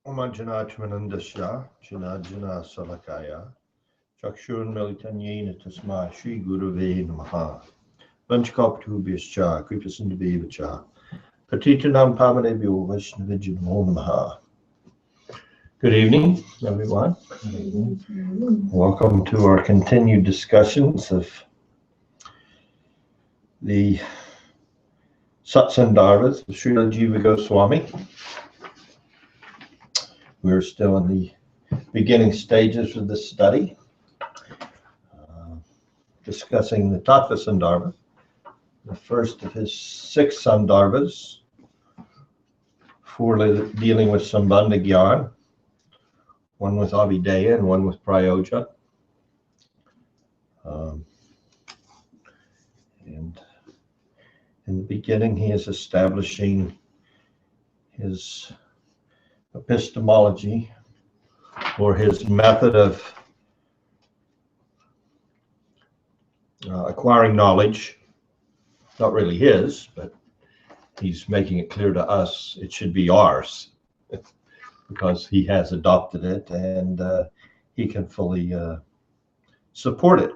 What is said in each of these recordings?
Omanjanachmanandasya, Janajana Salakaya, Chakshurun Melitanyena Tasma, Shri Gurave Namaha, Vanchkaptubhyascha, Kripasindabevacha, Patitanam Pamanebhyo Vaishnavijyo Namo Namaha. Good evening, everyone. Good evening. Welcome to our continued discussions of the Sandarbhas of Srila Jiva Goswami. We're still in the beginning stages of this study, discussing the Tattva Sandarbha, the first of his 6 Sandarbhas, 4 dealing with sambandha gyan, 1 with abhidheya and 1 with prayojana. And in the beginning, he is establishing his epistemology, or his method of acquiring knowledge. Not really his, but he's making it clear to us it should be ours, because he has adopted it and he can fully support it.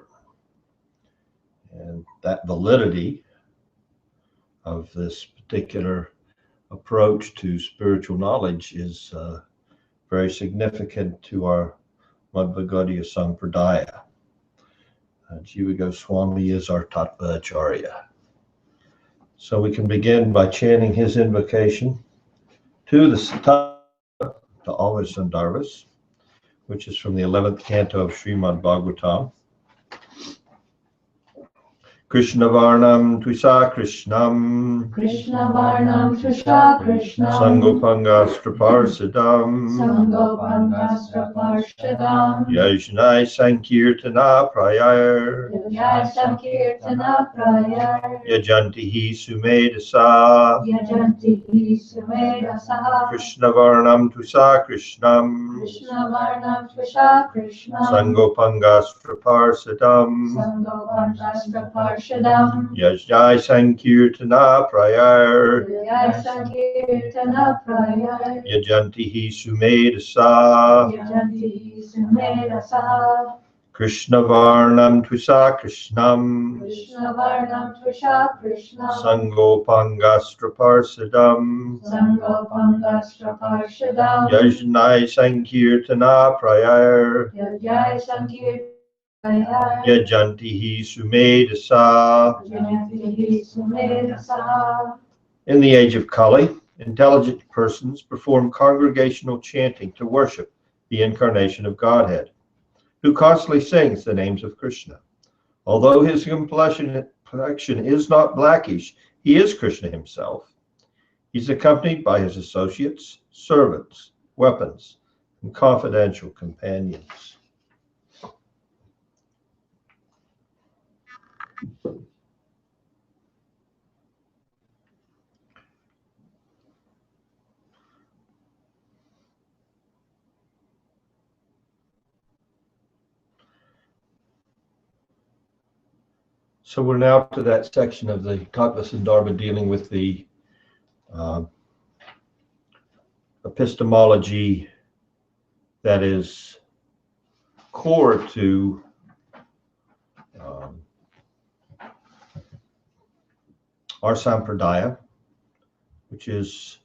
And that validity of this particular approach to spiritual knowledge is very significant to our Gaudiya Sampradaya. Jiva Goswami is our Tattva Acharya. So we can begin by chanting his invocation to the Tattva, to all his Sandarbhas, which is from the 11th canto of Srimad Bhagavatam. Krishna Varnam Tvisa Krishnam, Krishna Varnam Tvisa Krishnam, Sangopangastra Parsadam, Sangopangastra Parshadam, Yajnai Sankirtana Prayar, Yajnai Sankirtana Prayar, Yajantihi Sumedasa, Yajantihi Sumedasa, Krishna Varnam Tvisa Krishnam, Krishna Varnam Tvisa Krishnam, Sangopangastra Parsadam, Sangopangastra Parshadam, Yajnai Sankirtana Prayar, Yajnai Sankirtana Prayar, Yajantihi Sumedasa, Yajantihi Sumedasa, Krishna Varnam Tvisa Krishnam, Krishna Varnam Tvisa Krishnam, Sangopangastra Parsadam, Sangopangastra Parshadam, Yajnai Sankirtana Prayar, Yajnai Sankirtana Prayar, Yajantihi Sumedasa. Yajantihi Sumedasa. In the age of Kali, intelligent persons perform congregational chanting to worship the incarnation of Godhead, who constantly sings the names of Krishna. Although his complexion is not blackish, he is Krishna himself. He's accompanied by his associates, servants, weapons, and confidential companions. So we're now to that section of the Tattva Sandarbha dealing with the epistemology that is core to our Sampradaya, which is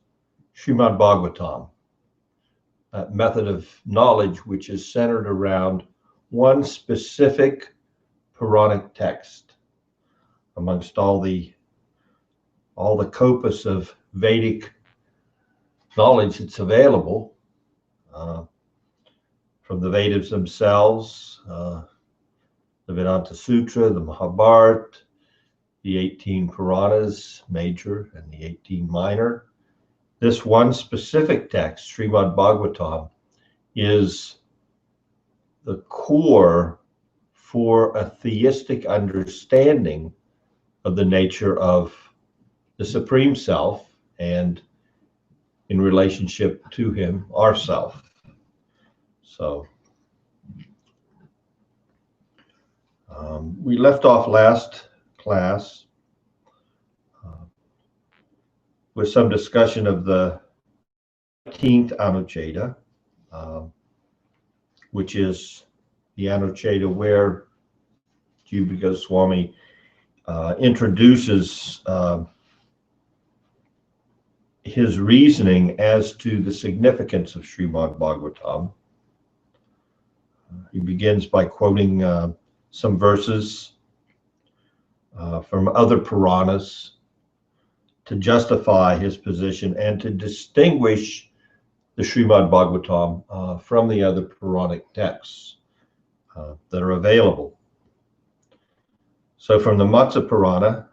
Srimad Bhagavatam, that method of knowledge which is centered around one specific Puranic text amongst all the corpus of Vedic knowledge that's available from the Vedas themselves, the Vedanta Sutra, the Mahabharata, the 18 Puranas, major, and the 18 minor. This one specific text, Srimad Bhagavatam, is the core for a theistic understanding of the nature of the Supreme Self and in relationship to him, ourself. So we left off last class with some discussion of the 19th Anucheta, which is the Anucheta where Jiva Goswami introduces his reasoning as to the significance of Srimad Bhagavatam. He begins by quoting some verses from other Puranas to justify his position and to distinguish the Srimad Bhagavatam from the other Puranic texts that are available. So from the Matsya Purana,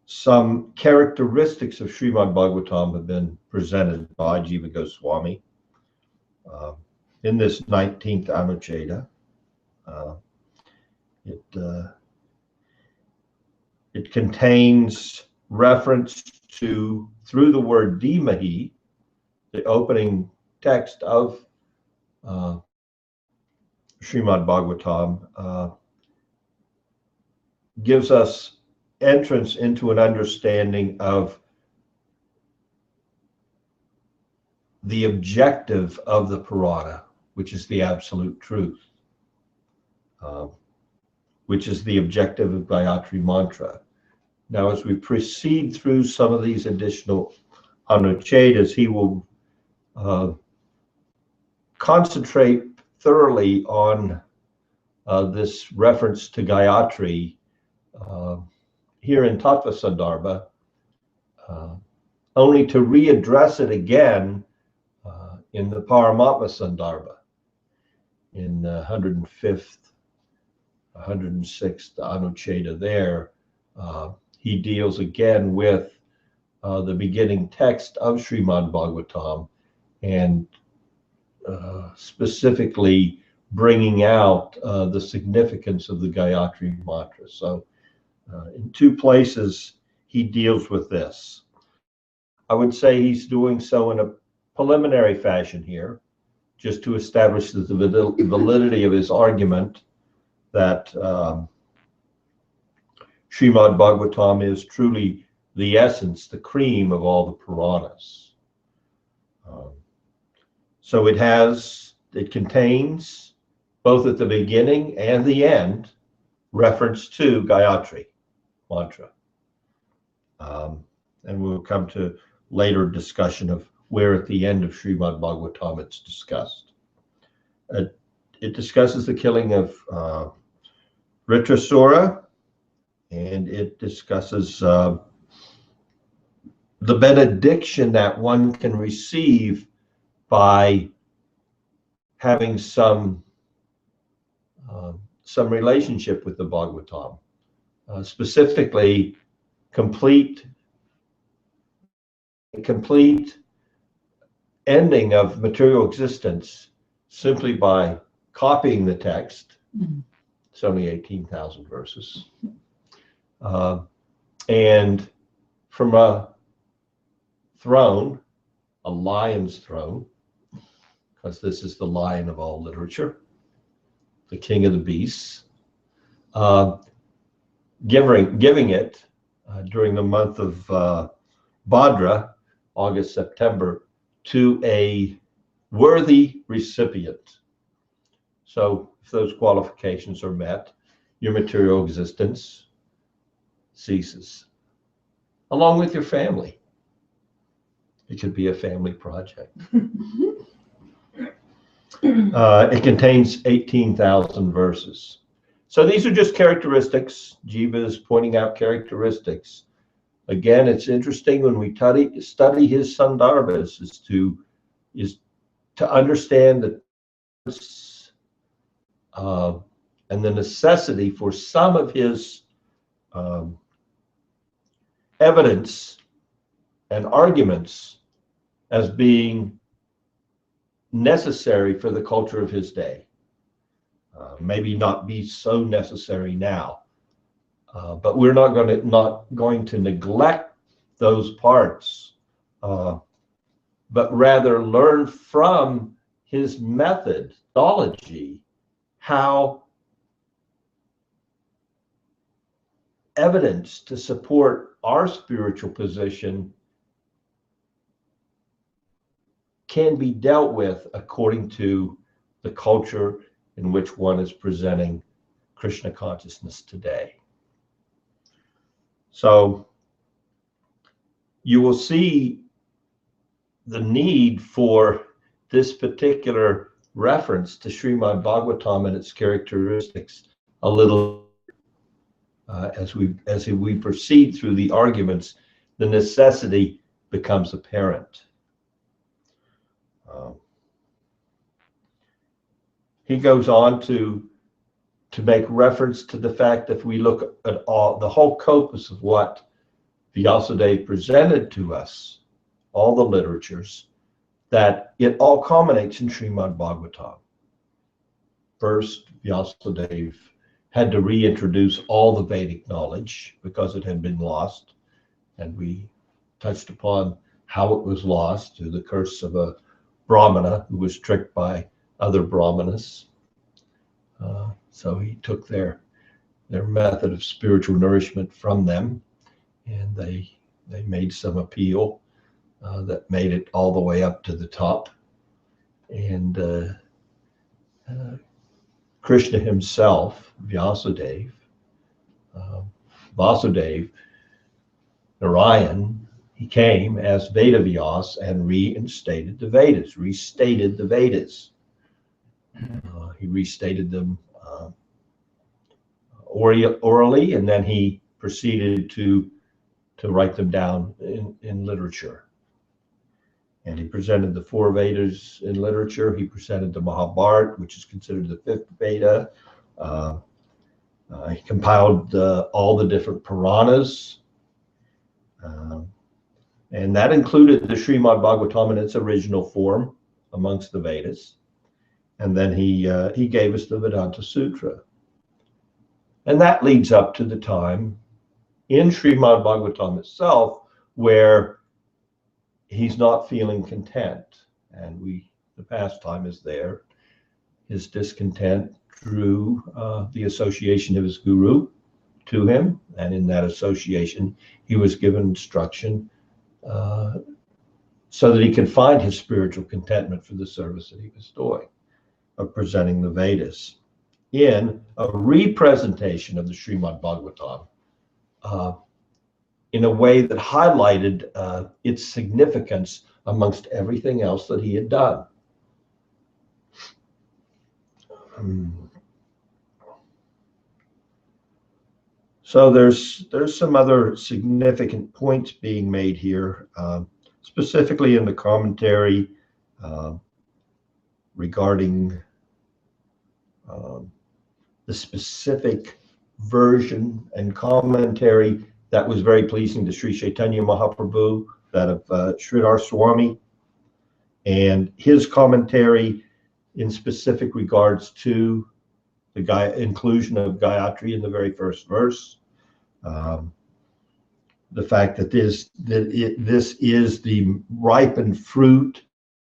some characteristics of Srimad Bhagavatam have been presented by Jiva Goswami in this 19th Anucheta. It contains reference to, through the word Dhimahi, the opening text of Srimad Bhagavatam, gives us entrance into an understanding of the objective of the Purana, which is the absolute truth, which is the objective of Gayatri Mantra. Now, as we proceed through some of these additional Anuchetas, he will concentrate thoroughly on this reference to Gayatri here in Tattva Sandarbha, only to readdress it again in the Paramatma Sandarbha in 105th, 106th Anucheta there. He deals again with the beginning text of Srimad Bhagavatam and specifically bringing out the significance of the Gayatri Mantra. So in two places he deals with this. I would say he's doing so in a preliminary fashion here, just to establish the validity of his argument that Srimad Bhagavatam is truly the essence, the cream of all the Puranas. So it contains, both at the beginning and the end, reference to Gayatri Mantra. And we'll come to later discussion of where at the end of Srimad Bhagavatam it's discussed. It discusses the killing of Ritrasura, and it discusses the benediction that one can receive by having some relationship with the Bhagavatam, specifically complete ending of material existence simply by copying the text. It's only 18,000 verses. And from a throne, a lion's throne, because this is the lion of all literature, the king of the beasts, giving it during the month of Bhadra, August, September, to a worthy recipient. So if those qualifications are met, your material existence ceases, along with your family. It could be a family project. It contains 18,000 verses. So these are just characteristics. Jiva is pointing out characteristics. Again, it's interesting when we study his Sandarbhas is to understand the and the necessity for some of his evidence and arguments as being necessary for the culture of his day. Maybe not be so necessary now, but we're not going to neglect those parts, but rather learn from his methodology how evidence to support our spiritual position can be dealt with according to the culture in which one is presenting Krishna consciousness today. So you will see the need for this particular reference to Srimad Bhagavatam and its characteristics a little as we proceed through the arguments. The necessity becomes apparent. He goes on to make reference to the fact that if we look at the whole corpus of what Vyasadeva presented to us, all the literatures, that it all culminates in Srimad Bhagavatam. First, Vyasadeva had to reintroduce all the Vedic knowledge because it had been lost, and we touched upon how it was lost through the curse of a Brahmana who was tricked by other Brahmanas. So he took their method of spiritual nourishment from them, and they made some appeal that made it all the way up to the top. And Krishna himself, Vyasadeva, Vasudeva, Narayan, he came as Vedavyas and restated the Vedas. He restated them orally, and then he proceeded to write them down in literature. And he presented the 4 Vedas in literature. He presented the Mahabharata, which is considered the 5th Veda. He compiled all the different Puranas. And that included the Srimad Bhagavatam in its original form amongst the Vedas. And then he gave us the Vedanta Sutra. And that leads up to the time in Srimad Bhagavatam itself where he's not feeling content. And the pastime is there. His discontent drew the association of his guru to him. And in that association, he was given instruction so that he could find his spiritual contentment for the service that he was doing, of presenting the Vedas in a representation of the Srimad Bhagavatam in a way that highlighted its significance amongst everything else that he had done. So there's some other significant points being made here, specifically in the commentary regarding the specific version and commentary that was very pleasing to Sri Chaitanya Mahaprabhu, that of Sridhar Swami, and his commentary in specific regards to the inclusion of Gayatri in the very first verse. The fact that this is the ripened fruit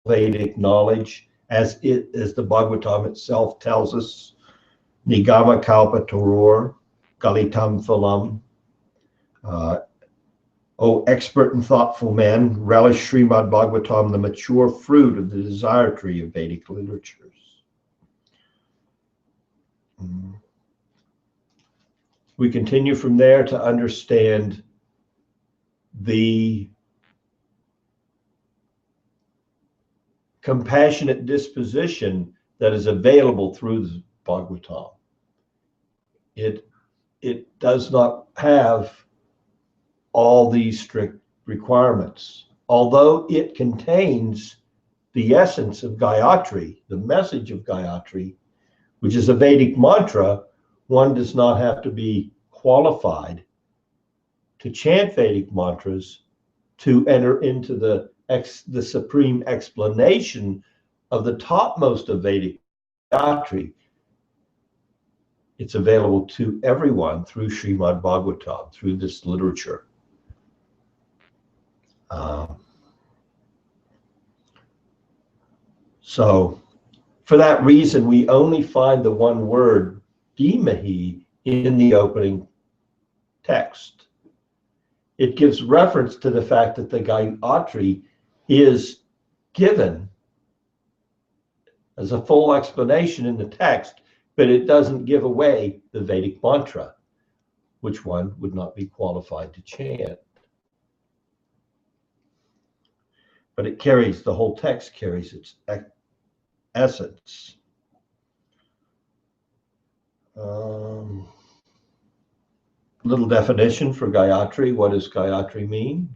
of Vedic knowledge, as the Bhagavatam itself tells us, Nigama Kalpa Toror, Galitam Phalam. O expert and thoughtful men, relish Srimad Bhagavatam, the mature fruit of the desire tree of Vedic literatures. We continue from there to understand the compassionate disposition that is available through the Bhagavatam. It does not have all these strict requirements, although it contains the essence of Gayatri, the message of Gayatri, which is a Vedic mantra. One does not have to be qualified to chant Vedic mantras to enter into the supreme explanation of the topmost of Vedic Gayatri. It's available to everyone through Srimad Bhagavatam, through this literature. So for that reason, we only find the one word, Dhimahi, in the opening text. It gives reference to the fact that the Gayatri is given as a full explanation in the text, but it doesn't give away the Vedic mantra, which one would not be qualified to chant. But it carries, the whole text carries its essence. Little definition for Gayatri. What does Gayatri mean?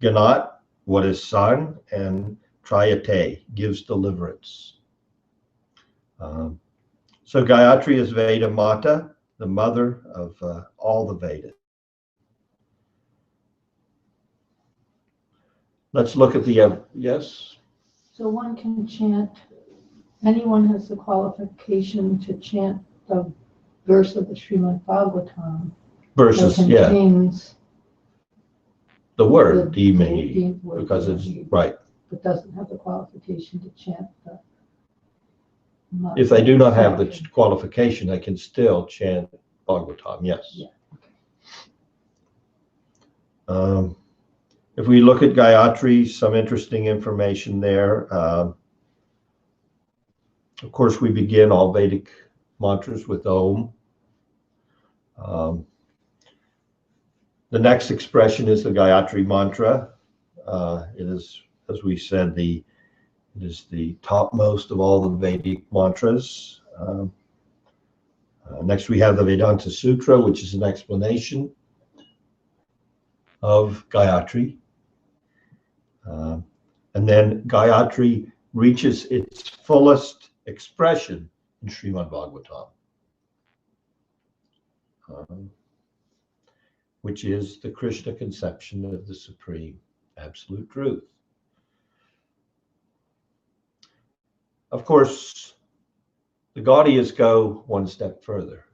Ganat, what is sung, and Trayate, gives deliverance. So Gayatri is Veda Mata, the mother of all the Vedas. Let's look at the, yes? So one can chant, anyone has the qualification to chant the verse of the Srimad Bhagavatam. Verses, yeah. Contains the word, the Dhimahi, word because it's, Dhimahi, right. but doesn't have the qualification to chant the. If they do not have the qualification, they can still chant Bhagavatam, yes. Yeah. If we look at Gayatri, some interesting information there. Of course, we begin all Vedic mantras with Om. The next expression is the Gayatri mantra. It is, as we said, it is the topmost of all the Vedic mantras. Next, we have the Vedanta Sutra, which is an explanation of Gayatri. And then Gayatri reaches its fullest expression in Srimad Bhagavatam, which is the Krishna conception of the supreme absolute truth. Of course, the Gaudiyas go one step further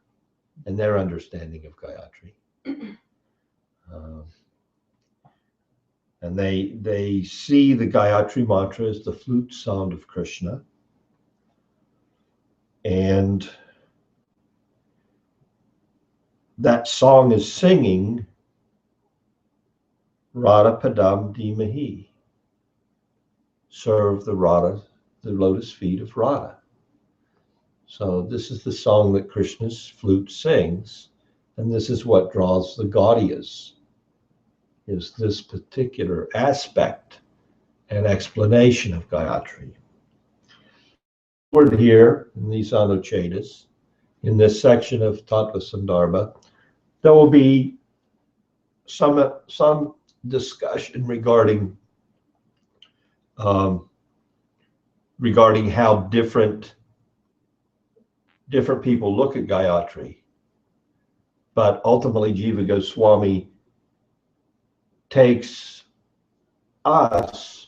in their understanding of Gayatri. And they see the Gayatri mantra as the flute sound of Krishna. And that song is singing Radha Padam Dhimahi. Serve the Radha, the lotus feet of Radha. So this is the song that Krishna's flute sings, and this is what draws the Gaudiyas, is this particular aspect and explanation of Gayatri. Word here in these Anuchetas, in this section of Tattva Sandarbha, there will be some discussion regarding how different people look at Gayatri. But ultimately, Jiva Goswami takes us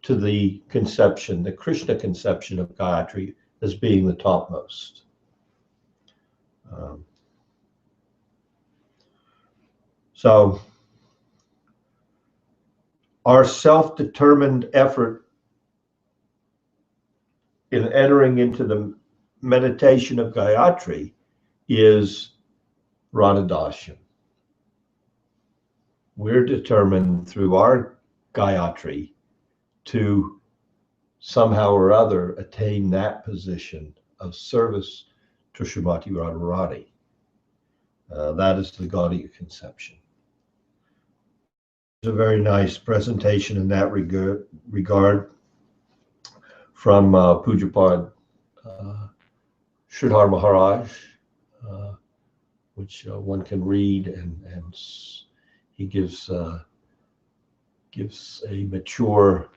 to the conception, the Krishna conception of Gayatri as being the topmost. So our self-determined effort in entering into the meditation of Gayatri is Radhadasham. We're determined through our Gayatri to somehow or other attain that position of service to Srimati Radharani. That is the Gaudiya conception. It's a very nice presentation in that regard from Pujapad Sridhar Maharaj, which one can read, and he gives a mature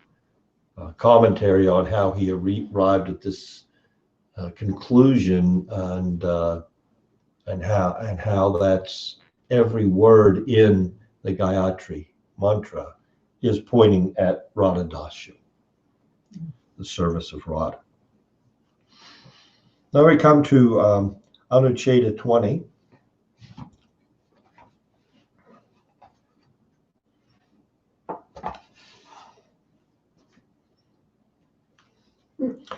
commentary on how he arrived at this conclusion, and how that's every word in the Gayatri mantra is pointing at Radhadasham, the service of Radha. Now we come to Anucheta 20.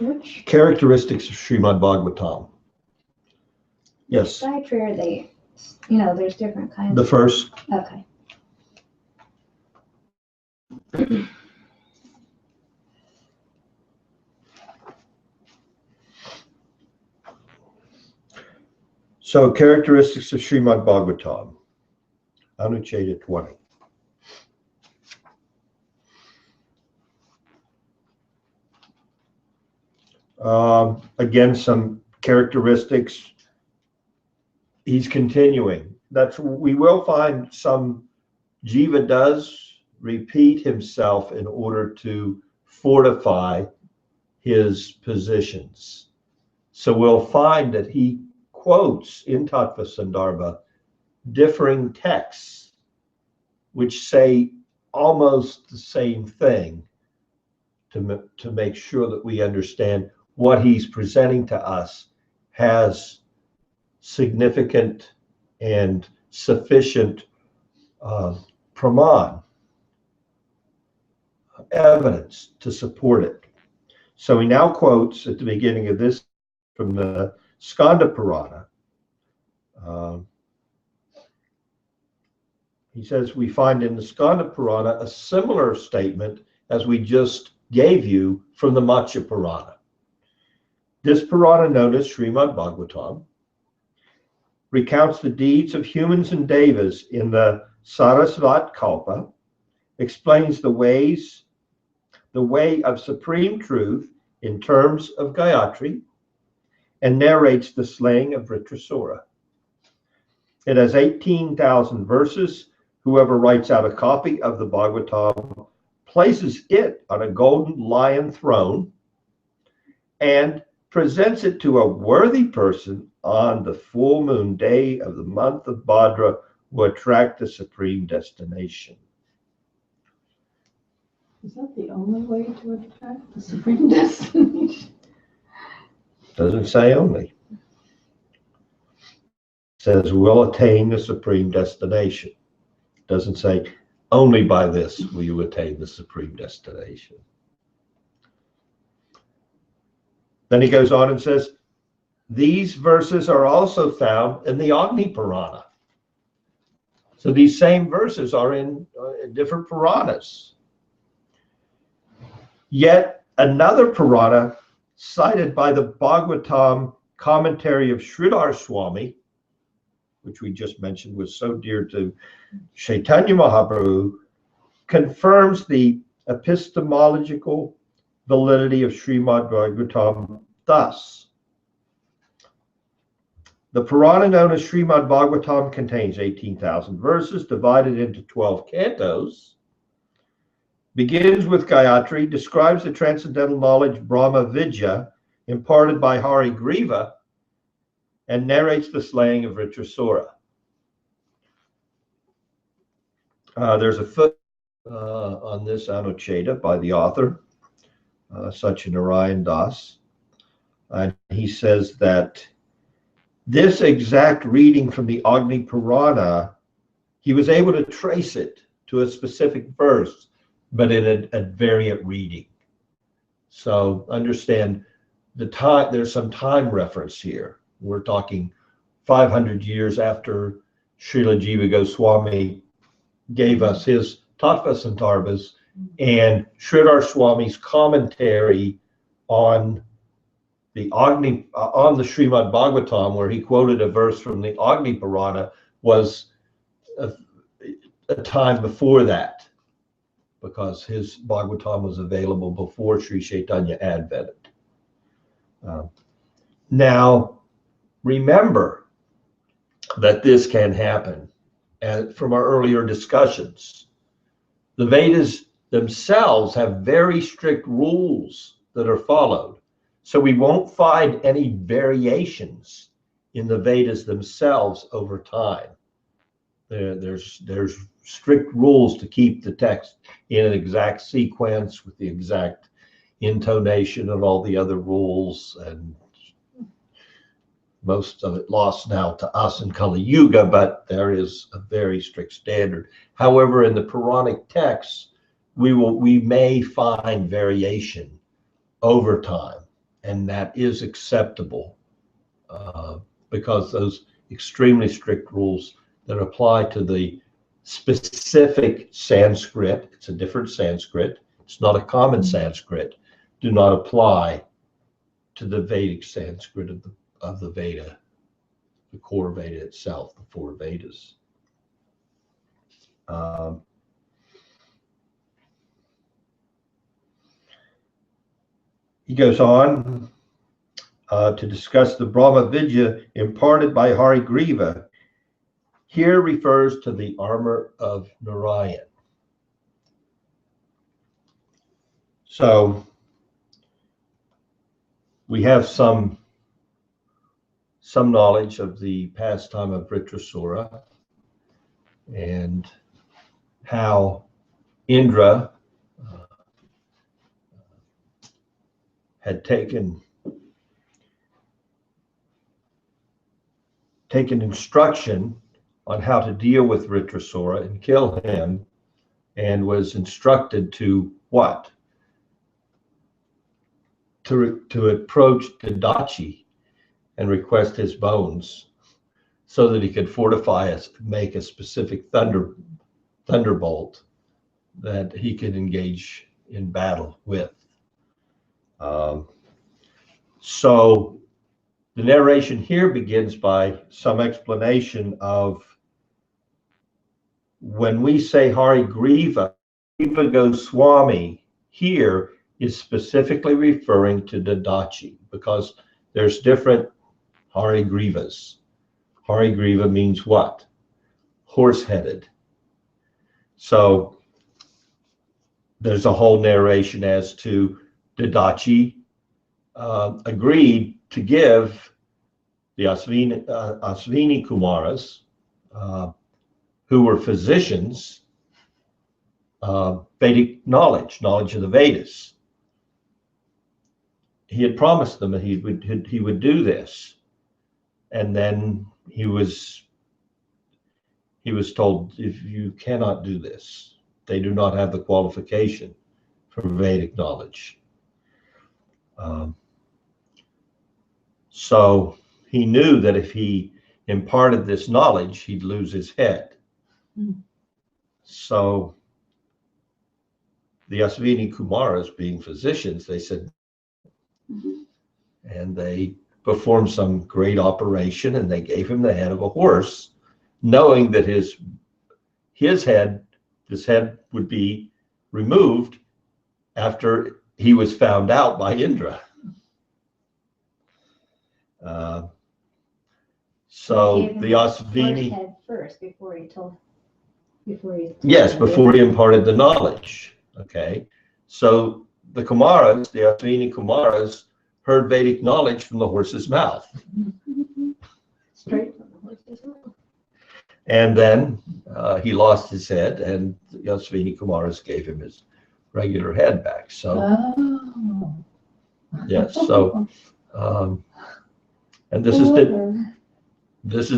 Which? Characteristics of Srimad Bhagavatam. Yes. Gayatri, are they, there's different kinds. The first. Okay. So characteristics of Srimad Bhagavatam, Anucheta 20. Again, some characteristics. He's continuing. We will find some Jiva does repeat himself in order to fortify his positions. So we'll find that he quotes in Tattva Sandarbha differing texts which say almost the same thing to make sure that we understand what he's presenting to us has significant and sufficient praman, evidence to support it. So he now quotes at the beginning of this from the Skanda Purana. He says, we find in the Skanda Purana a similar statement as we just gave you from the Matsya Purana. This Purana, known as Srimad Bhagavatam, recounts the deeds of humans and devas in the Sarasvat Kalpa, explains the way of supreme truth in terms of Gayatri, and narrates the slaying of Vritrasura. It has 18,000 verses. Whoever writes out a copy of the Bhagavatam places it on a golden lion throne and presents it to a worthy person on the full moon day of the month of Bhadra who attract the supreme destination. Is that the only way to attract the supreme destination? Doesn't say only. It says we'll attain the supreme destination. Doesn't say only by this will you attain the supreme destination. Then he goes on and says, these verses are also found in the Agni Purana. So these same verses are in different Puranas. Yet another Purana cited by the Bhagavatam commentary of Sridhar Swami, which we just mentioned was so dear to Chaitanya Mahaprabhu, confirms the epistemological validity of Srimad Bhagavatam thus. The Purana known as Srimad Bhagavatam contains 18,000 verses divided into 12 cantos, begins with Gayatri, describes the transcendental knowledge Brahma Vidya imparted by Hari Griva, and narrates the slaying of Vritrasura. There's a foot on this Anucheta by the author, Satyanarayan Das, and he says that this exact reading from the Agni Purana, he was able to trace it to a specific verse, but in a variant reading. So understand the time, there's some time reference here. We're talking 500 years after Srila Jiva Goswami gave us his Tattva Sandarbhas, and Sridhar Swami's commentary on the Srimad Bhagavatam, where he quoted a verse from the Agni Purana, was a time before that, because his Bhagavatam was available before Sri Chaitanya advented. Now, remember that this can happen. And from our earlier discussions, the Vedas themselves have very strict rules that are followed. So we won't find any variations in the Vedas themselves over time. There's strict rules to keep the text in an exact sequence with the exact intonation and all the other rules, and most of it lost now to us in Kali Yuga, but there is a very strict standard. However, in the Puranic texts, we may find variation over time, and that is acceptable because those extremely strict rules that apply to the specific Sanskrit, it's a different Sanskrit, it's not a common Sanskrit, do not apply to the Vedic Sanskrit of the Veda the core Veda itself, the four Vedas. He goes on to discuss the Brahma Vidya imparted by Harigriva. Here refers to the armor of Narayan. So we have some knowledge of the pastime of Vritrasura and how Indra had taken instruction on how to deal with Vritrasura and kill him, and was instructed to what? To approach Dadachi and request his bones so that he could fortify us, make a specific thunderbolt that he could engage in battle with. So the narration here begins by some explanation of when we say Harigriva, Griva Goswami here is specifically referring to Dadachi, because there's different Harigrivas. Harigriva means what? Horse-headed. So there's a whole narration as to Dadachi agreed to give the Asvini Kumaras, who were physicians, Vedic knowledge of the Vedas. He had promised them that he would do this, and then he was told, if you cannot do this, they do not have the qualification for Vedic knowledge. So he knew that if he imparted this knowledge, he'd lose his head. So the Asvini Kumaras, being physicians, they said, and they performed some great operation, and they gave him the head of a horse, knowing that this head would be removed after he was found out by Indra. So the Asvini head first before he imparted the knowledge. Okay, so the Kumaras, the Asvini Kumaras, heard Vedic knowledge from the horse's mouth. Straight from the horse's mouth. And then he lost his head, and the Asvini Kumaras gave him his regular head back. So yes, so and this is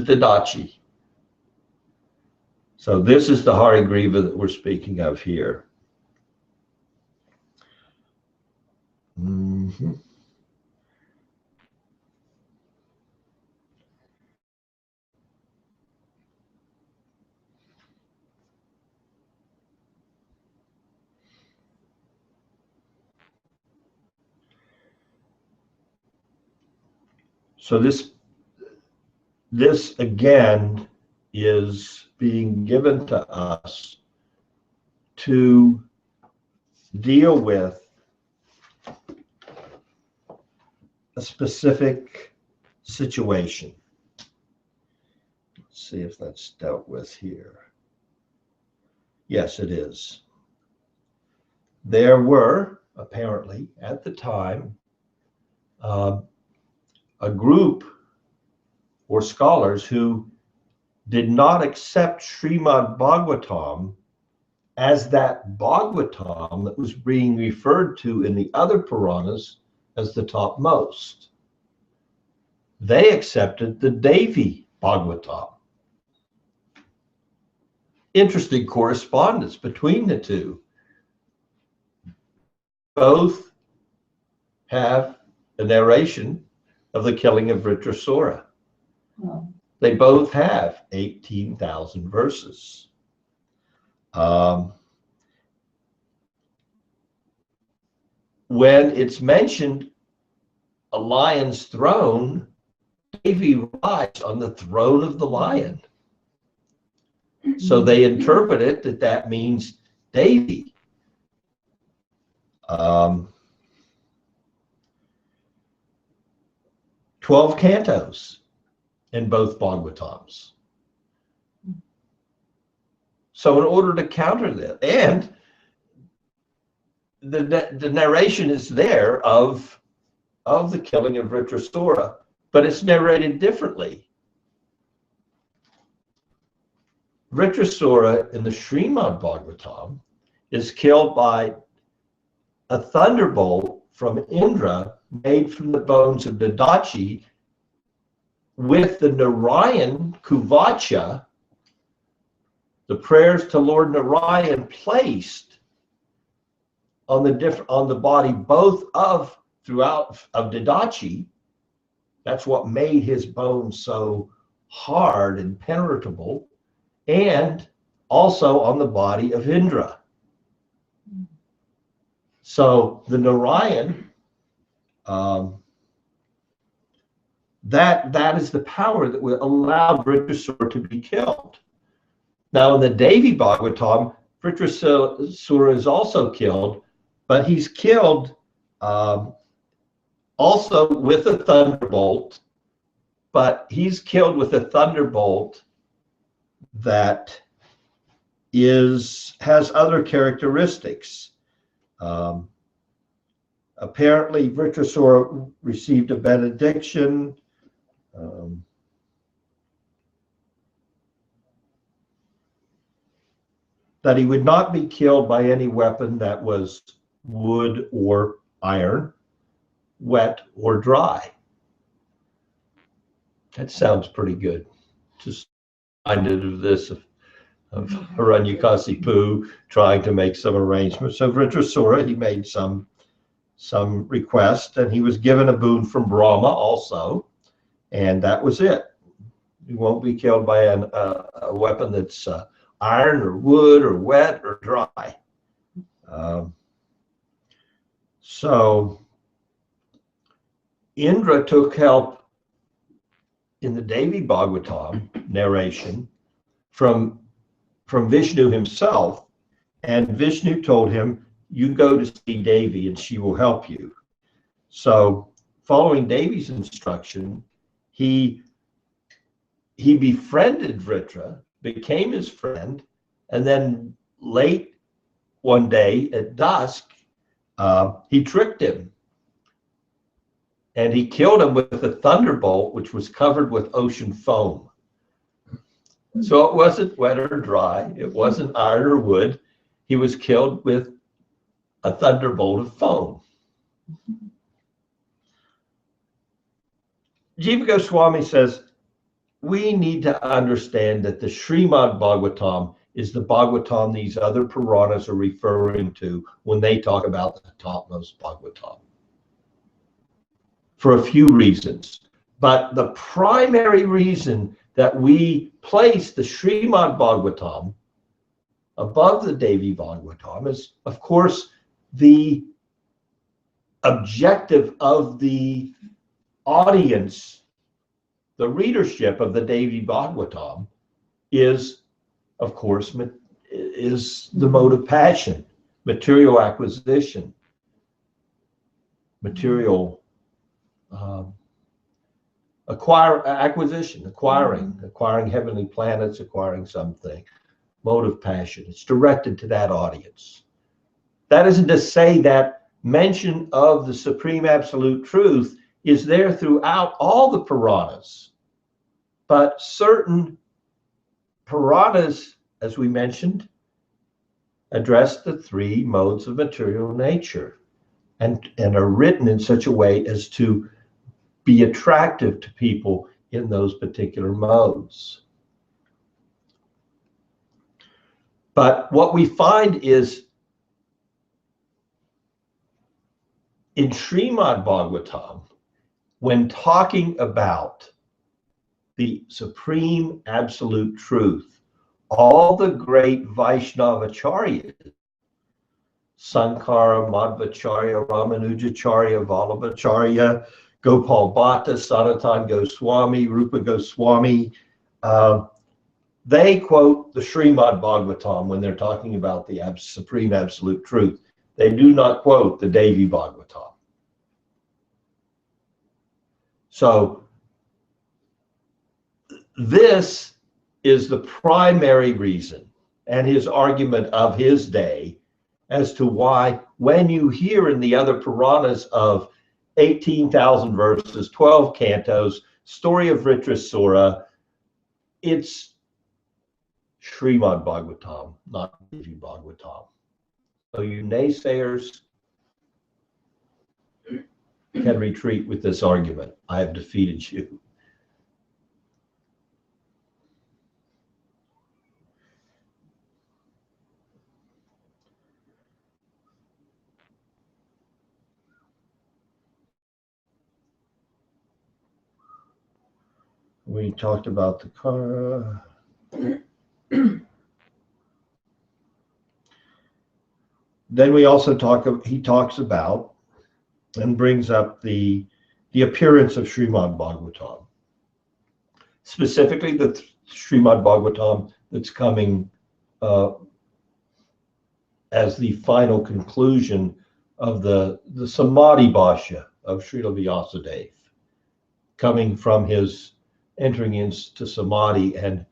Dadachi. So this is the Harigriva that we're speaking of here. So this again is being given to us to deal with a specific situation. Let's see if that's dealt with here. Yes, it is. There were apparently at the time a group or scholars who did not accept Srimad Bhagavatam as that Bhagavatam that was being referred to in the other Puranas as the topmost. They accepted the Devi Bhagavatam. Interesting correspondence between the two. Both have a narration of the killing of Vritrasura. Wow. They both have 18,000 verses. When it's mentioned a lion's throne, Devi rides on the throne of the lion. So they interpret it that means Devi. 12 cantos in both Bhagavatams. So in order to counter that, and the narration is there of the killing of Vritrasura, but it's narrated differently. Vritrasura in the Srimad Bhagavatam is killed by a thunderbolt from Indra made from the bones of Dadachi, with the Narayan Kuvacha, the prayers to Lord Narayan, placed on the body both of Dadachi. That's what made his bones so hard and penetrable, and also on the body of Indra. So the Narayan, that is the power that will allow Vritrasura to be killed. Now in the Devi Bhagavatam, Vritrasura is also killed, but he's killed also with a thunderbolt, but he's killed with a thunderbolt that has other characteristics. Apparently, Vritrasura received a benediction. That he would not be killed by any weapon that was wood or iron, wet or dry. That sounds pretty good. Just reminded of this of Hiranyakasipu trying to make some arrangements. So Vritrasura, he made some request, and he was given a boon from Brahma also, and that was it. He won't be killed by a weapon that's iron or wood or wet or dry. So Indra took help in the Devi Bhagavatam narration from Vishnu himself, and Vishnu told him, you go to see Devi and she will help you. So following Devi's instruction, he befriended Vritra, became his friend, and then late one day at dusk, he tricked him. And he killed him with a thunderbolt, which was covered with ocean foam. So it wasn't wet or dry. It wasn't iron or wood. He was killed with a thunderbolt of foam. Jiva Goswami says, we need to understand that the Srimad Bhagavatam is the Bhagavatam these other Puranas are referring to when they talk about the topmost Bhagavatam. For a few reasons. But the primary reason that we place the Srimad Bhagavatam above the Devi Bhagavatam is, of course, the objective of the audience, the readership of the Devi Bhagavatam is, of course, is the mode of passion, material acquisition, material acquiring heavenly planets, acquiring something, mode of passion. It's directed to that audience. That isn't to say that mention of the supreme absolute truth is there throughout all the Puranas, but certain Puranas, as we mentioned, address the three modes of material nature and are written in such a way as to be attractive to people in those particular modes. But what we find is in Srimad Bhagavatam, when talking about the supreme absolute truth, all the great Vaishnavacharyas, Sankara, Madhvacharya, Ramanujacharya, Vallabhacharya, Gopal Bhatta, Sanatan Goswami, Rupa Goswami, they quote the Srimad Bhagavatam when they're talking about the supreme absolute truth. They do not quote the Devi Bhagavatam. So this is the primary reason and his argument of his day as to why, when you hear in the other Puranas of 18,000 verses, 12 cantos, story of Vritrasura, it's Srimad Bhagavatam, not Devi Bhagavatam. So you naysayers can retreat with this argument. I have defeated you. We talked about the car. Then we also he talks about and brings up the appearance of Srimad Bhagavatam. Specifically, the Srimad Bhagavatam that's coming as the final conclusion of the Samadhi Bhashya of Srila Vyasadeva, coming from his entering into Samadhi and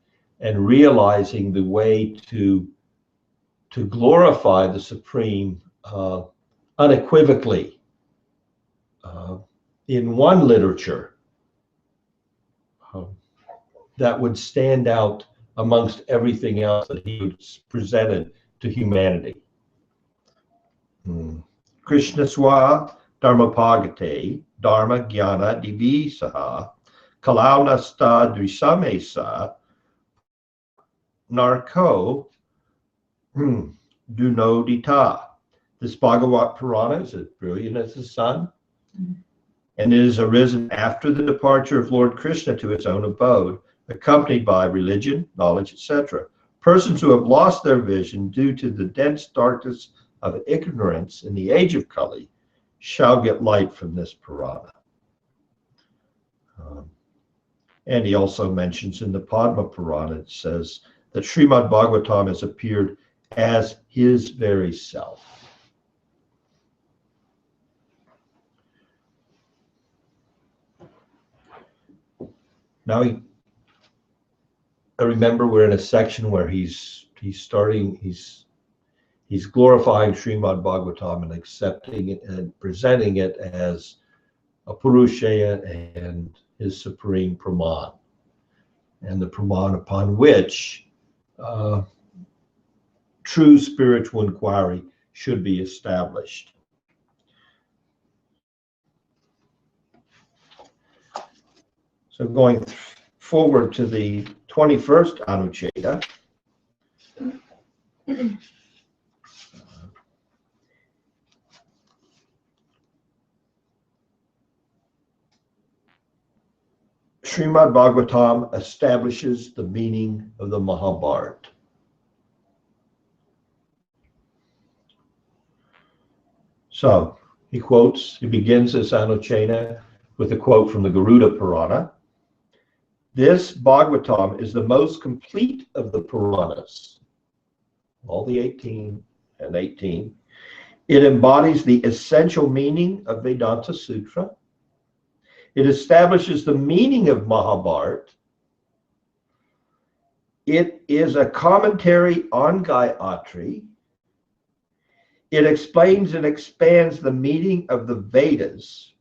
realizing the way to glorify the Supreme unequivocally in one literature that would stand out amongst everything else that he presented to humanity. Krishna Swa Dharmapagate Dharma Jnana Divisaha Kalaunasta Drisamesa Narko Dunodita. This Bhagavat Purana is as brilliant as the sun, and it is arisen after the departure of Lord Krishna to his own abode, accompanied by religion, knowledge, etc. Persons who have lost their vision due to the dense darkness of ignorance in the age of Kali shall get light from this Purana. And he also mentions in the Padma Purana, it says that Srimad Bhagavatam has appeared as his very self. Now, I remember we're in a section where he's glorifying Srimad Bhagavatam and accepting it and presenting it as a Purushaya and his supreme Praman, and the Praman upon which true spiritual inquiry should be established. So going forward to the 21st Anucheta, Srimad Bhagavatam establishes the meaning of the Mahabharata. So he begins this Anucheta with a quote from the Garuda Purana. This Bhagavatam is the most complete of the Puranas, all the 18 and 18. It embodies the essential meaning of Vedanta Sutra. It establishes the meaning of Mahabharata. It is a commentary on Gayatri. It explains and expands the meaning of the Vedas.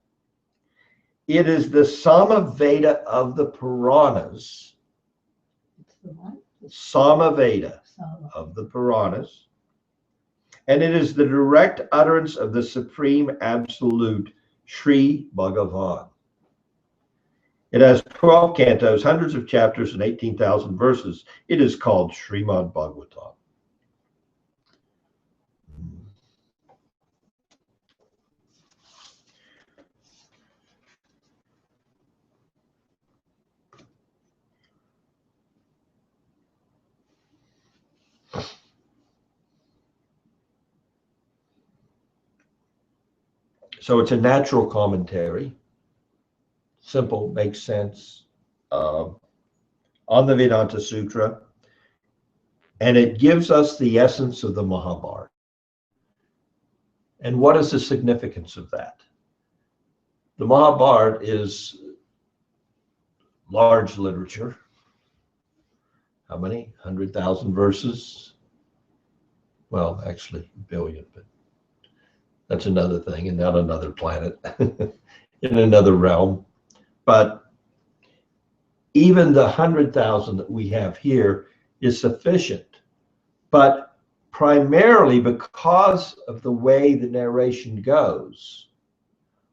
It is the Samaveda of the Puranas. It's the what? Samaveda of the Puranas. And it is the direct utterance of the Supreme Absolute, Sri Bhagavan. It has 12 cantos, hundreds of chapters, and 18,000 verses. It is called Srimad Bhagavatam. So it's a natural commentary simple, makes sense, on the Vedanta Sutra, and it gives us the essence of the Mahabharata. And what is the significance of that? The Mahabharata is large literature. How many? 100,000 verses? Well, actually, a billion, but that's another thing and not another planet, in another realm. But even the 100,000 that we have here is sufficient. But primarily because of the way the narration goes,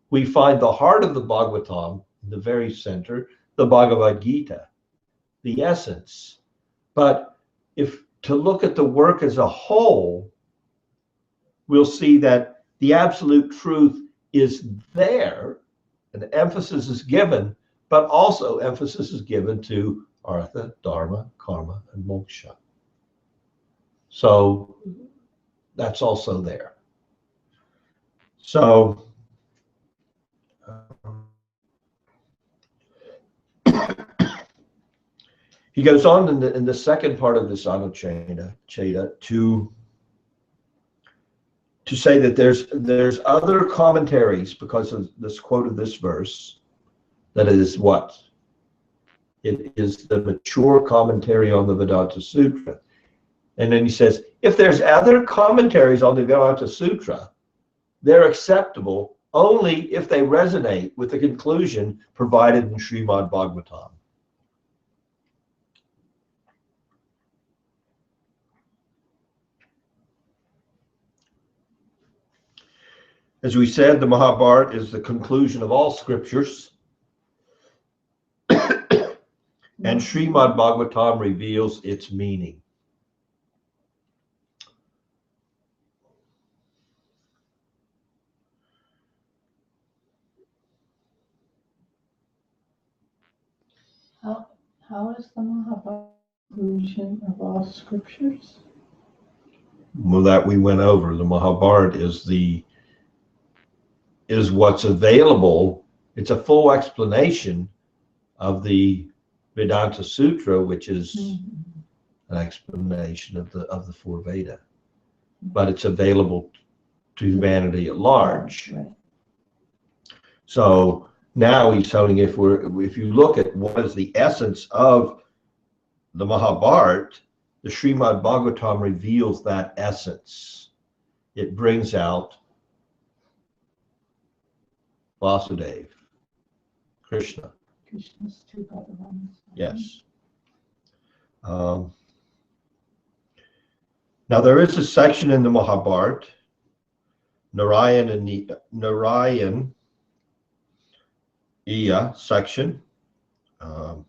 we find the heart of the Bhagavatam in the very center, the Bhagavad Gita, the essence. But if to look at the work as a whole, we'll see that the absolute truth is there, and emphasis is given, but also emphasis is given to artha, dharma, karma, and moksha. So that's also there. So he goes on in the second part of this Anucheta to say that there's other commentaries because of this quote of this verse, that it is what? It is the mature commentary on the Vedanta Sutra. And then he says, if there's other commentaries on the Vedanta Sutra, they're acceptable only if they resonate with the conclusion provided in Srimad Bhagavatam. As we said, the Mahabharata is the conclusion of all scriptures, and Srimad Bhagavatam reveals its meaning. How is the Mahabharata conclusion of all scriptures? Well, that we went over. The Mahabharata is what's available. It's a full explanation of the Vedanta Sutra, which is an explanation of the four Veda, but it's available to humanity at large. Right. So now he's telling, if you look at what is the essence of the Mahabharata, the Srimad Bhagavatam reveals that essence. It brings out Vasudeva, Krishna. Krishna's two Bhagavans. Yes. Now there is a section in the Mahabharata, Narayan Iya section, and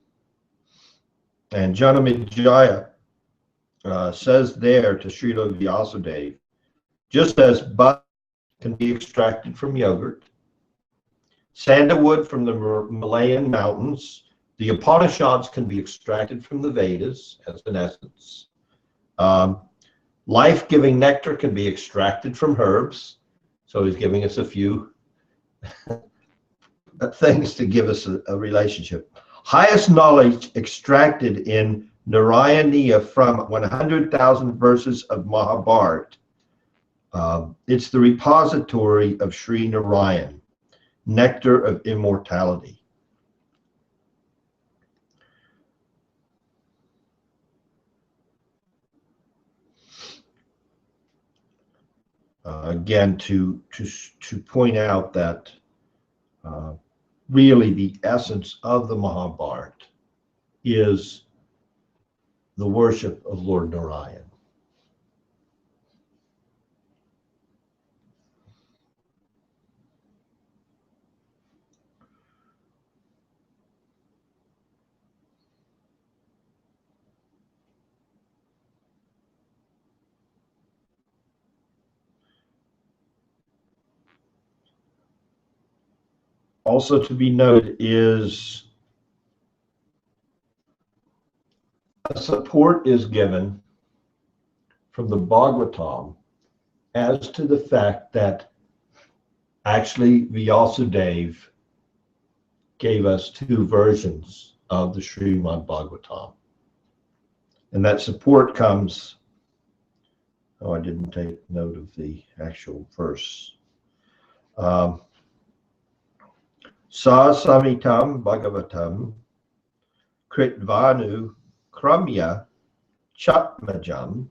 Janamejaya says there to Srila Vyasadeva, just as butter can be extracted from yogurt, sandalwood from the Malayan mountains, the Upanishads can be extracted from the Vedas as an essence. Life-giving nectar can be extracted from herbs. So he's giving us a few things to give us a relationship. Highest knowledge extracted in Narayaniya from 100,000 verses of Mahabharata. It's the repository of Sri Narayan, nectar of immortality. Again, to point out that really the essence of the Mahabharata is the worship of Lord Narayan. Also to be noted is support is given from the Bhagavatam as to the fact that actually Vyasadeva gave us two versions of the Srimad Bhagavatam. And that support comes, oh, I didn't take note of the actual verse. Sa samitam bhagavatam kritvanu kramya chatmajam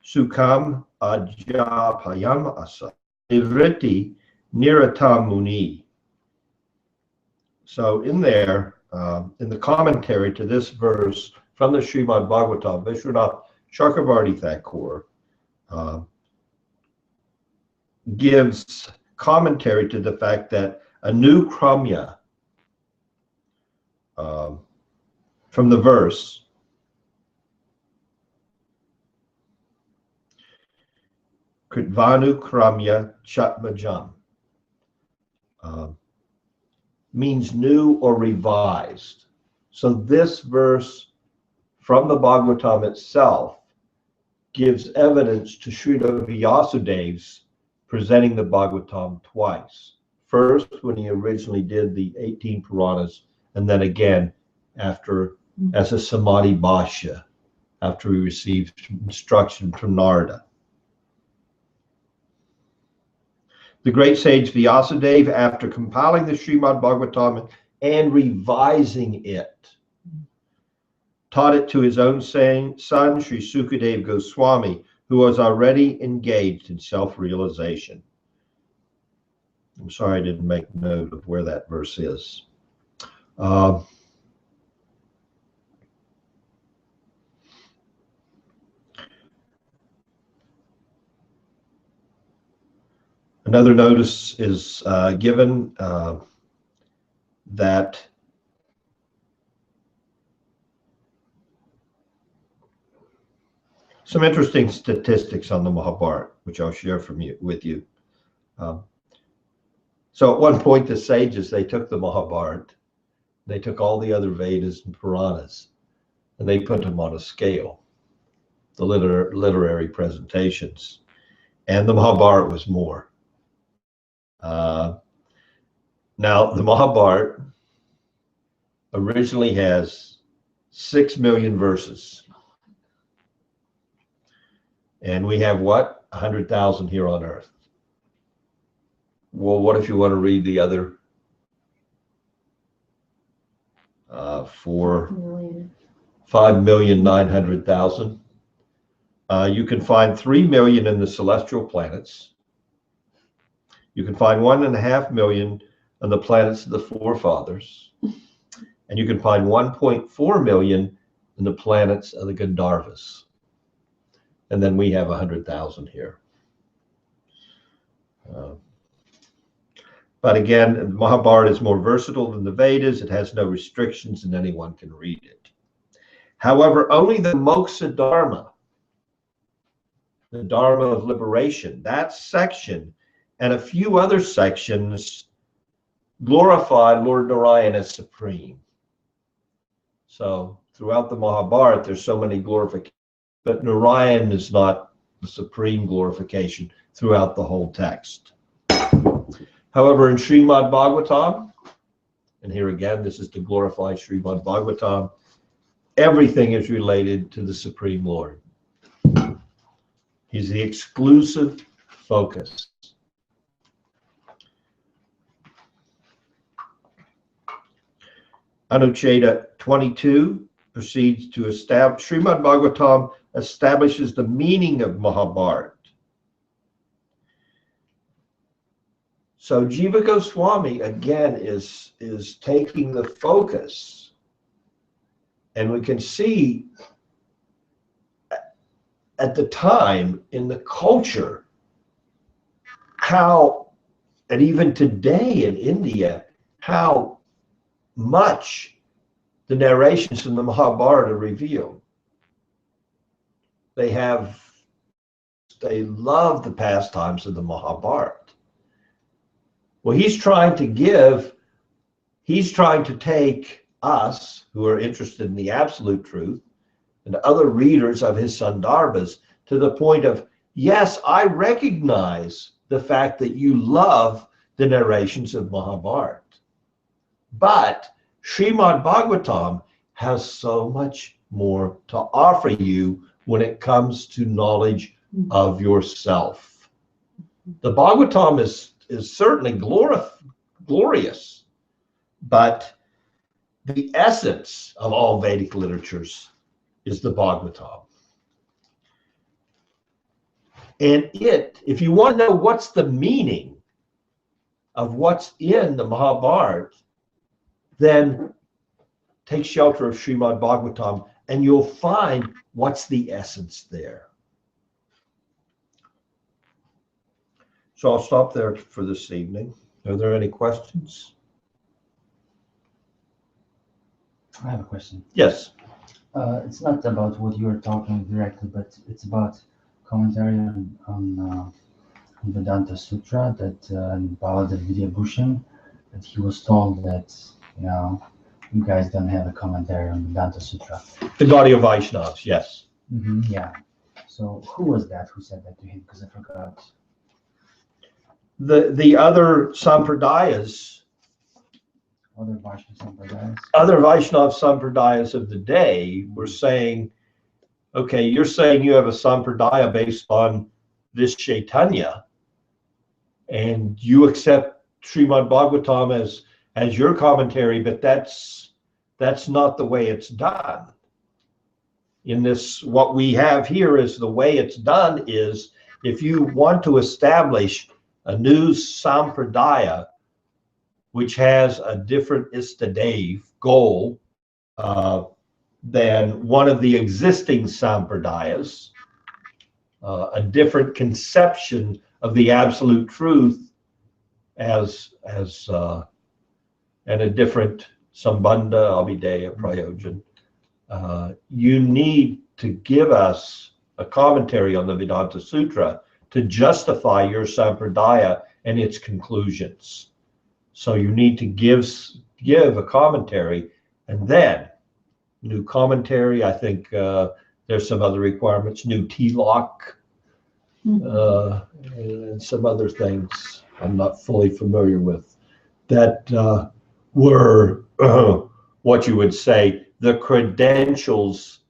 sukham ajapayam asa nivriti niratam muni. So in there, in the commentary to this verse from the Srimad Bhagavatam, Vishwanath Chakravarti Thakur gives commentary to the fact that a new kramya from the verse Kritvanu kramya chatmajam means new or revised. So this verse from the Bhagavatam itself gives evidence to Srila Vyasudev's presenting the Bhagavatam twice. First, when he originally did the 18 Puranas, and then again after as a Samadhi Bhashya, after he received instruction from Narada. The great sage Vyasadeva, after compiling the Srimad Bhagavatam and revising it, taught it to his own son, Sri Sukadeva Goswami, who was already engaged in self-realization. I'm sorry I didn't make note of where that verse is. Another notice is given that some interesting statistics on the Mahabharata, which I'll share with you. So at one point, the sages, they took the Mahabharata, they took all the other Vedas and Puranas, and they put them on a scale, the literary presentations, and the Mahabharata was more. Now, the Mahabharata originally has 6 million verses. And we have what? 100,000 here on earth. Well, what if you want to read the other 5,900,000? You can find 3 million in the celestial planets. You can find 1.5 million on the planets of the forefathers. And you can find 1.4 million in the planets of the Gandharvas. And then we have 100,000 here. But again, Mahabharata is more versatile than the Vedas. It has no restrictions and anyone can read it. However, only the Moksha Dharma, the Dharma of liberation, that section and a few other sections glorify Lord Narayan as supreme. So throughout the Mahabharata, there's so many glorifications, but Narayan is not the supreme glorification throughout the whole text. However, in Srimad Bhagavatam, and here again, this is to glorify Srimad Bhagavatam, everything is related to the Supreme Lord. He's the exclusive focus. Anucheda 22 proceeds to establish, Srimad Bhagavatam establishes the meaning of Mahabharata. So Jiva Goswami, again, is taking the focus. And we can see at the time in the culture how, and even today in India, how much the narrations in the Mahabharata reveal. They love the pastimes of the Mahabharata. Well, he's trying to take us who are interested in the absolute truth and other readers of his Sandarbhas to the point of, yes, I recognize the fact that you love the narrations of Mahabharata, But Srimad Bhagavatam has so much more to offer you when it comes to knowledge of yourself. The Bhagavatam is certainly glorious, but the essence of all Vedic literatures is the Bhagavatam. And if you want to know what's the meaning of what's in the Mahabharata, then take shelter of Srimad Bhagavatam and you'll find what's the essence there. So I'll stop there for this evening. Are there any questions? I have a question. Yes. It's not about what you're talking directly, but it's about commentary on Vedanta Sutra that Bhagavata Vidyabhushan, that he was told that, you guys don't have a commentary on Vedanta Sutra. The Gaudiya Vaishnavas, yes. Yeah. So who was that who said that to him? Because I forgot. The other sampradayas, Other Vaishnava Sampradayas? other Vaishnava sampradayas of the day were saying, okay, you're saying you have a sampradaya based on this Chaitanya, and you accept Srimad Bhagavatam as your commentary, but that's not the way it's done. In this, what we have here is the way it's done is, if you want to establish a new sampradaya, which has a different istadev goal than one of the existing sampradayas, a different conception of the absolute truth as and a different sambandha, abhidheya, prayojana. You need to give us a commentary on the Vedanta Sutra to justify your sampradaya and its conclusions. So you need to give a commentary, and then new commentary. I think there's some other requirements, new tilak, and some other things I'm not fully familiar with, that were what you would say the credentials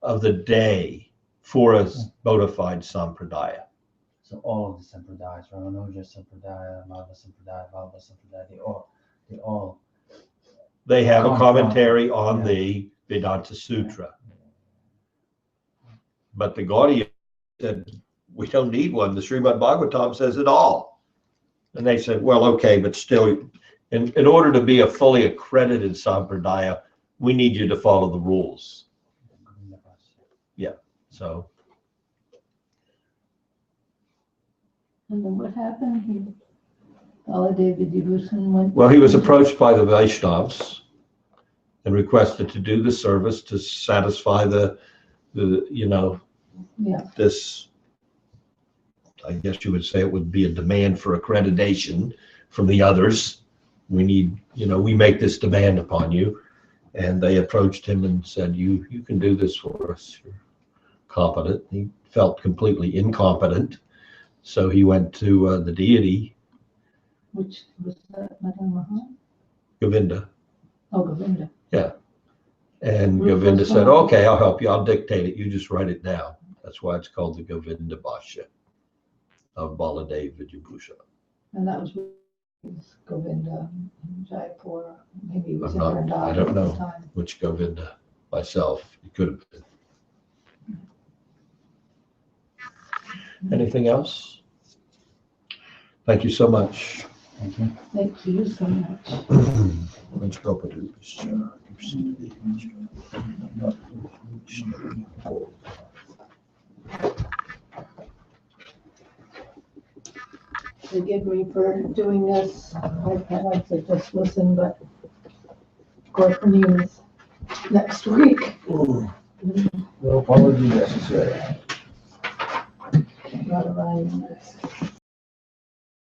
of the day for a bona fide sampradaya. So all of the Sampradayas, Ramanuja Sampradaya, Madhva Sampradaya, Bhava Sampradaya, They have a commentary on the Vedanta Sutra. But the Gaudiya said, we don't need one. The Srimad Bhagavatam says it all. And they said, well, okay, but still, in order to be a fully accredited sampradaya, we need you to follow the rules. Yeah, so. And then what happened? Baladev Vidyabhushan went. Well, he was approached by the Vaishnavas and requested to do the service to satisfy this, I guess you would say it would be a demand for accreditation from the others. We need, we make this demand upon you. And they approached him and said, you can do this for us. You're competent. He felt completely incompetent. So he went to the deity. Which was that, Madam Mahan? Govinda. Oh, Govinda. Yeah. And Govinda said, okay, I'll help you. I'll dictate it. You just write it down. That's why it's called the Govinda Bhashya of Baladev Vidyabhushan. And that was Govinda in Jaipur. Maybe it was I in don't at the know time. which Govinda myself. It could have been. Anything else? Thank you so much. Thank you. Thank you so much. Forgive me for doing this. I like to just listen, but of course the news next week. No apology necessary. Not around this.